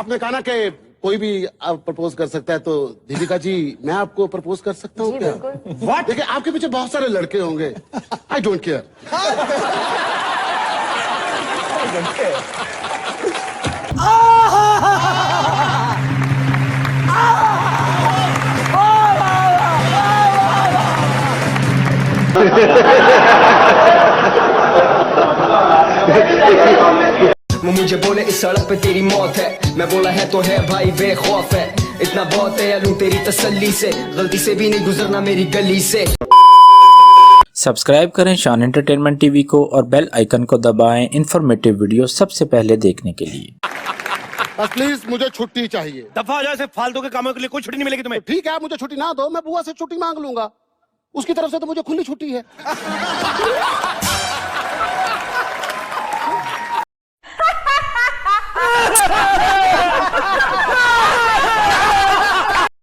आपने कहा ना कि कोई भी प्रपोज कर सकता है, तो दीपिका जी मैं आपको प्रपोज कर सकता हूँ क्या? What? देखिए आपके पीछे बहुत सारे लड़के होंगे, आई डोंट केयर। मुझे बोले इस सड़क पे तेरी मौत है, मैं बोला है तो है भाई बेखौफ है, इतना बहुत है लूं तेरी तसल्ली से, गलती से भी नहीं गुजरना मेरी गली से। सब्सक्राइब करें शान एंटरटेनमेंट टीवी को और बेल आइकन को दबाएं इंफॉर्मेटिव वीडियो सबसे पहले देखने के लिए। बस प्लीज मुझे छुट्टी चाहिए। दफा हो जाए, ऐसे फालतू के कामों के लिए कोई छुट्टी नहीं मिलेगी तुम्हें। ठीक है, आप मुझे छुट्टी ना दो, मैं बुआ से छुट्टी मांग लूंगा, उसकी तरफ से तो मुझे खुली छुट्टी है।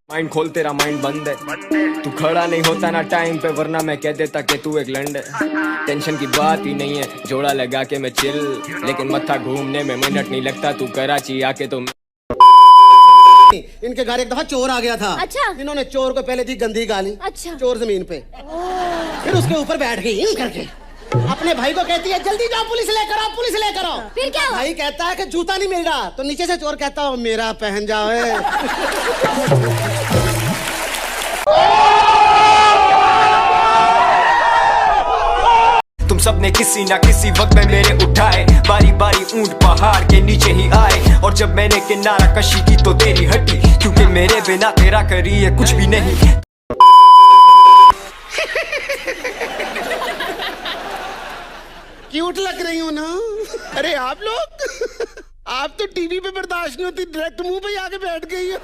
माइंड खोल तेरा माइंड बंद है, तू खड़ा नहीं होता ना टाइम पे, वरना मैं कह देता कि तू एक लंड है। टेंशन की बात ही नहीं है, जोड़ा लगा के मैं चिल, लेकिन मत्था घूमने में मिनट नहीं लगता, तू कराची आके तो। इनके घर एक दफा चोर आ गया था। अच्छा। इन्होंने चोर को पहले दी गंदी गाली। अच्छा। चोर जमीन पे, फिर उसके ऊपर बैठ गई यूं करके, अपने भाई को कहती है जल्दी जाओ पुलिस लेकर आओ, पुलिस लेकर आओ। फिर क्या हुआ? भाई कहता है कि जूता नहीं मिल रहा, तो नीचे से चोर कहता है मेरा पहन जाओ। तुम सबने किसी ना किसी वक्त में मेरे उठाए, बारी बारी ऊंट पहाड़ के नीचे ही आए, और जब मैंने किनारा कशी की तो तेरी हटी, क्योंकि मेरे बिना तेरा करी है कुछ भी नहीं। क्यूट लग रही हो ना? अरे आप लोग आप तो टीवी पे बर्दाश्त नहीं होती, डायरेक्ट मुंह पे आके बैठ गई हो।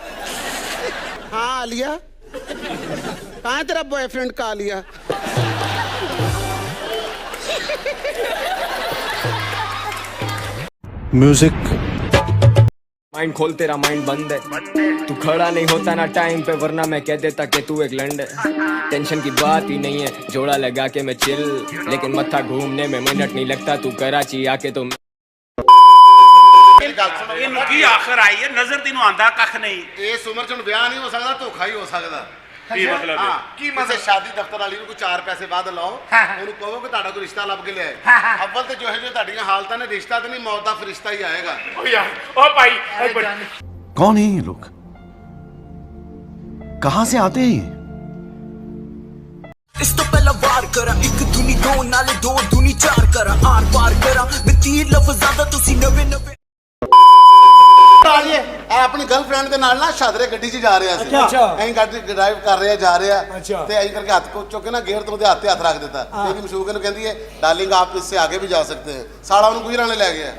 हाँ आलिया, कहाँ है तेरा बॉयफ्रेंड का आलिया? म्यूजिक। माइंड खोल तेरा माइंड बंद है, तू खड़ा नहीं होता ना टाइम पे, वरना मैं कह देता कि तू एक लंड है। टेंशन की बात ही नहीं है, जोड़ा लगा के मैं चिल, लेकिन मत्था घूमने में मिनट नहीं लगता, तू कराची आके तो। इनकी आखिर आई है, नजर तीनों आंदा कख नहीं। इस उम्र च ब्याह नहीं हो सकता, धोखा ही हो सकता। ਕੀ ਮਤਲਬ ਹੈ? ਕੀ ਮਤਲਬ? ਸ਼ਾਦੀ ਦਫ਼ਤਰ ਵਾਲੀ ਨੂੰ ਕੋਈ 4 ਪੈਸੇ ਬਾਅਦ ਲਾਓ, ਉਹਨੂੰ ਕਹੋ ਕਿ ਤੁਹਾਡਾ ਕੋਈ ਰਿਸ਼ਤਾ ਲੱਭ ਕੇ ਲਿਆਏ। ਅੱਵਲ ਤੇ ਜੋ ਤੁਹਾਡੀਆਂ ਹਾਲਤਾਂ ਨੇ, ਰਿਸ਼ਤਾ ਤੇ ਨਹੀਂ ਮੌਤ ਦਾ ਫਰਿਸ਼ਤਾ ਹੀ ਆਏਗਾ। ਓ यार, ओ भाई, कौन है ये लोग? कहां से आते हैं ये? इस तो पहला वार करा, एक दूनी दो नाले दो दूनी चार करा, आर पार करा मैं तीर लफ्ज़ ज्यादा तुसी नवे नवे। ਇਹ ਆਪਣੀ ਗਰਲਫ੍ਰੈਂਡ ਦੇ ਨਾਲ ਨਾ ਸ਼ਾਦਰੇ ਗੱਡੀ 'ਚ ਜਾ ਰਿਹਾ ਸੀ। ਐਂ ਗੱਡੀ ਡਰਾਈਵ ਕਰ ਰਿਹਾ, ਜਾ ਰਿਹਾ, ਤੇ ਐਂ ਕਰਕੇ ਹੱਥ ਕੋ ਚੁੱਕ ਕੇ ਨਾ ਗੇਅਰ ਤੋਂ ਉਹਦੇ ਹੱਥ ਰੱਖ ਦਿੱਤਾ। ਇਹਦੀ ਮਸ਼ੂਕ ਨੂੰ ਕਹਿੰਦੀ ਹੈ ਡਾਰਲਿੰਗ ਆਪ इससे आगे भी जा सकते हैं। ਸਾਲਾ ਉਹਨੂੰ ਗੁਜਰਾਣੇ ਲੈ ਗਿਆ।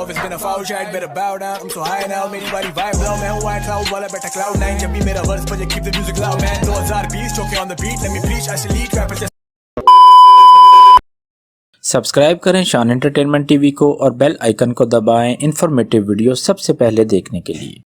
Oh, it's been a foul shot, better bow down. I'm so high now, मेरी बारी vibe low, मैं हूँ white cloud वाला better cloud nine. जब भी मेरा वर्स बजे keep the music loud man. 2020 choke on the beat, let me preach. I should lead rapper just. Subscribe करें शान एंटरटेनमेंट टीवी को और बेल आइकन को दबाएं इंफॉर्मेटिव वीडियो सबसे पहले देखने के लिए।